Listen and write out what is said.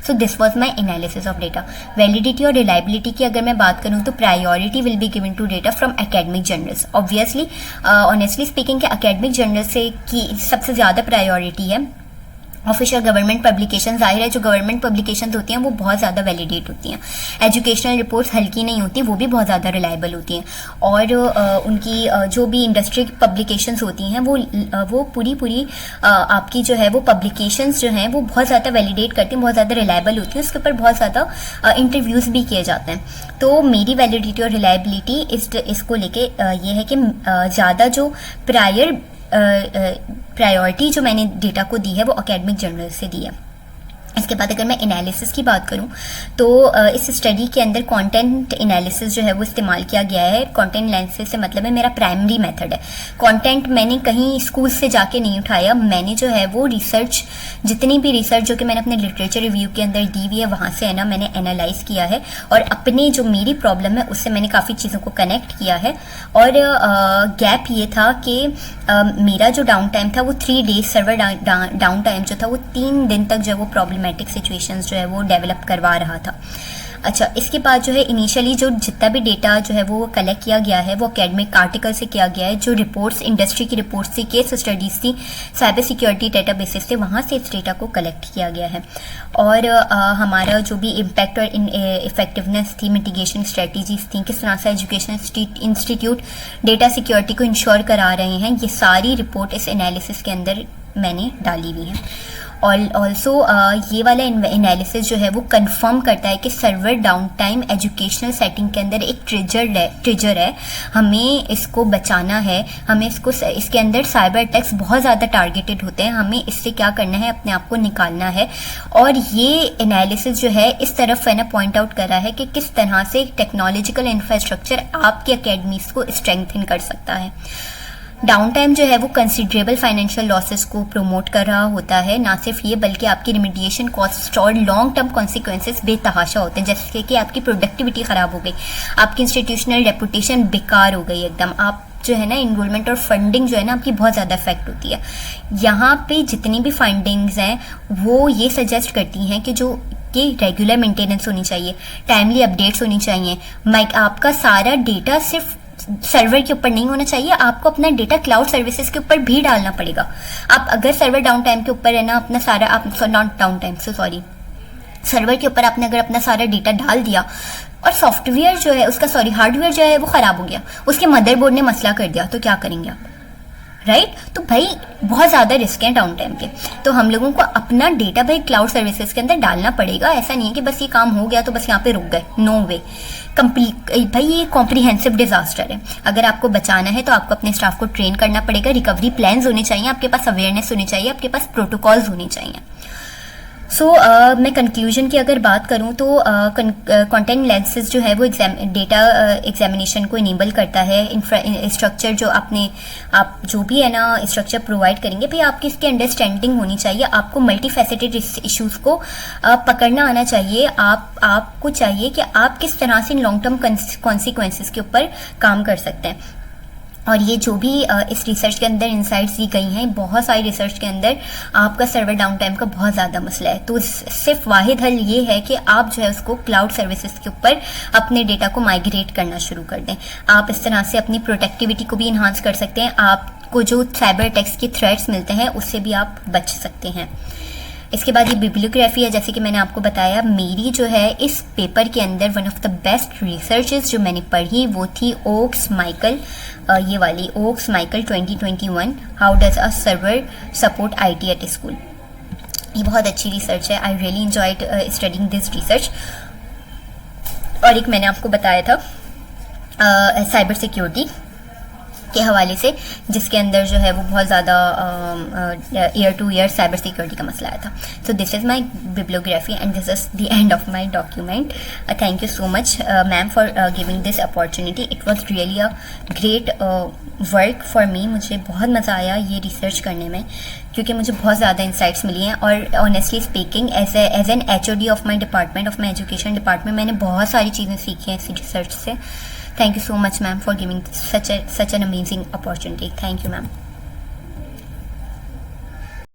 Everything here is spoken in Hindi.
So this was my analysis of data. Validity और रिलायबिलिटी की अगर मैं बात करूँ तो priority will be given to data from academic journals. Obviously honestly speaking के एकेडमिक जर्नल से की सबसे ज़्यादा प्रायोरिटी है। ऑफिशियल गवर्नमेंट पब्लिकेशन, जाहिर है जो गवर्नमेंट पब्लिकेशंस होती हैं वो बहुत ज़्यादा वैलिडेट होती हैं। एजुकेशनल रिपोर्ट्स हल्की नहीं होती, वो भी बहुत ज़्यादा रिलायबल होती हैं। और उनकी जो भी इंडस्ट्री पब्लिकेशंस होती हैं वो पूरी आपकी जो है वो पब्लिकेशंस जो हैं वो बहुत ज़्यादा वैलिडेट करती हैं, बहुत ज़्यादा रिलायबल होती हैं, उसके ऊपर बहुत ज़्यादा इंटरव्यूज़ भी किए जाते हैं। तो मेरी वैलिडिटी और रिलायबिलिटी इसको लेके ये है कि ज़्यादा जो प्रायोरिटी जो मैंने डेटा को दी है वो एकेडमिक जर्नल से दी है। इसके बाद अगर मैं एनालिसिस की बात करूं तो इस स्टडी के अंदर कंटेंट एनालिसिस जो है वो इस्तेमाल किया गया है। कंटेंट एनालिसिस से मतलब है मेरा प्राइमरी मेथड है। कंटेंट मैंने कहीं स्कूल से जाके नहीं उठाया, मैंने जो है वो रिसर्च, जितनी भी रिसर्च जो कि मैंने अपने लिटरेचर रिव्यू के अंदर दी हुई है वहाँ से है ना मैंने एनालाइज किया है और अपने जो मेरी प्रॉब्लम है उससे मैंने काफ़ी चीज़ों को कनेक्ट किया है। और गैप ये था कि मेरा जो डाउन टाइम था वो 3 डेज, सर्वर डाउन टाइम जो था वो 3 दिन तक जो वो प्रॉब्लमेटिक सिचुएशंस जो है वो डेवलप करवा रहा था। अच्छा, इसके बाद जो है इनिशियली जो जितना भी डेटा जो है वो कलेक्ट किया गया है वो एकेडमिक आर्टिकल से किया गया है। जो रिपोर्ट्स, इंडस्ट्री की रिपोर्ट्स थी, केस स्टडीज़ थी, साइबर सिक्योरिटी डेटाबेसेस थे, वहाँ से इस डेटा को कलेक्ट किया गया है। और हमारा जो भी इम्पैक्ट और इफेक्टिवनेस थी, मिटिगेशन स्ट्रेटजीज थी, किस तरह से एजुकेशन इंस्टीट्यूट डेटा सिक्योरिटी को इंश्योर करा रहे हैं, ये सारी रिपोर्ट इस एनालिसिस के अंदर मैंने डाली हुई है। और ऑल्सो ये वाला एनालिसिस जो है वो कंफर्म करता है कि server down time educational setting के अंदर एक ट्रिगर है, हमें इसको बचाना है, हमें इसके अंदर साइबर अटैक्स बहुत ज़्यादा टारगेटेड होते हैं, हमें इससे क्या करना है, अपने आप को निकालना है। और ये एनालिसिस जो है इस तरफ है ना पॉइंट आउट करा है कि किस तरह से टेक्नोलॉजिकल इंफ्रास्ट्रक्चर आपकी अकेडमीज को स्ट्रेंथन कर सकता है। डाउन टाइम जो है वो कंसिडरेबल फाइनेंशियल लॉसेस को प्रमोट कर रहा होता है, ना सिर्फ ये बल्कि आपकी रिमीडिएशन कॉस्ट और लॉन्ग टर्म कॉन्सिक्वेंसेस बेतहाशा होते हैं, जैसे कि आपकी प्रोडक्टिविटी ख़राब हो गई, आपकी इंस्टीट्यूशनल रेपुटेशन बेकार हो गई एकदम, आप जो है ना इनरोलमेंट और फंडिंग जो है ना आपकी बहुत ज़्यादा इफेक्ट होती है। यहाँ पे जितनी भी फाइंडिंग्स हैं वो ये सजेस्ट करती हैं कि रेगुलर मेंटेनेंस होनी चाहिए, टाइमली अपडेट्स होनी चाहिए, आपका सारा डेटा सिर्फ सर्वर के ऊपर नहीं होना चाहिए, आपको अपना डेटा क्लाउड सर्विसेज के ऊपर भी डालना पड़ेगा। आप अगर सर्वर डाउन टाइम के ऊपर है ना अपना सारा, आप नॉट डाउन टाइम से सॉरी, सर्वर के ऊपर आपने अगर अपना सारा डेटा डाल दिया और सॉफ्टवेयर जो है उसका हार्डवेयर जो है वो खराब हो गया, उसके मदरबोर्ड ने मसला कर दिया, तो क्या करेंगे आप, राइट? तो भाई बहुत ज़्यादा रिस्क है डाउन टाइम के, तो हम लोगों को अपना डेटा भाई क्लाउड सर्विसेज के अंदर डालना पड़ेगा। ऐसा नहीं है कि बस ये काम हो गया तो बस यहाँ पे रुक गए, नो वे। भाई ये कॉम्प्रिहेंसिव डिजास्टर है। अगर आपको बचाना है तो आपको अपने स्टाफ को ट्रेन करना पड़ेगा, रिकवरी प्लान्स होने चाहिए, आपके पास अवेयरनेस होनी चाहिए, आपके पास प्रोटोकॉल्स होने चाहिए। मैं कंक्लूजन की अगर बात करूं तो कंटेंट एनालिसिस जो है वो डेटा एग्जामिनेशन को इनेबल करता है। स्ट्रक्चर जो आप जो भी है ना स्ट्रक्चर प्रोवाइड करेंगे भाई आपकी इसकी अंडरस्टैंडिंग होनी चाहिए, आपको मल्टी फैसेटेड इश्यूज को पकड़ना आना चाहिए, आपको चाहिए कि आप किस तरह से लॉन्ग टर्म कॉन्सिक्वेंसेस के ऊपर काम कर सकते हैं। और ये जो भी इस रिसर्च के अंदर इंसाइट्स दी गई हैं, बहुत सारी रिसर्च के अंदर आपका सर्वर डाउन टाइम का बहुत ज़्यादा मसला है, तो सिर्फ वाहिद हल ये है कि आप जो है उसको क्लाउड सर्विसेज के ऊपर अपने डेटा को माइग्रेट करना शुरू कर दें। आप इस तरह से अपनी प्रोटेक्टिविटी को भी इन्हांस कर सकते हैं, आपको जो साइबर अटैक्स के थ्रेट्स मिलते हैं उससे भी आप बच सकते हैं। इसके बाद ये बिब्लियोग्राफी है, जैसे कि मैंने आपको बताया, मेरी जो है इस पेपर के अंदर one of the best researches जो मैंने पढ़ी वो थी ओक्स माइकल, ये वाली Oakes Michael 2021 how does a server support IT at school. ये बहुत अच्छी रिसर्च है, I really enjoyed studying this research. और एक मैंने आपको बताया था साइबर सिक्योरिटी के हवाले से, जिसके अंदर जो है वो बहुत ज़्यादा year two year cyber security का मसला आया था। So this is my bibliography and this is the end of my document. Thank you so much ma'am for giving this opportunity. It was really a great work for me. मुझे बहुत मज़ा आया ये रिसर्च करने में, क्योंकि मुझे बहुत ज़्यादा इंसाइट्स मिली हैं। और honestly speaking as an HOD of my department, of my education department, मैंने बहुत सारी चीज़ें सीखी हैं इस रिसर्च से। Thank you so much, ma'am, for giving such an amazing opportunity. Thank you, ma'am.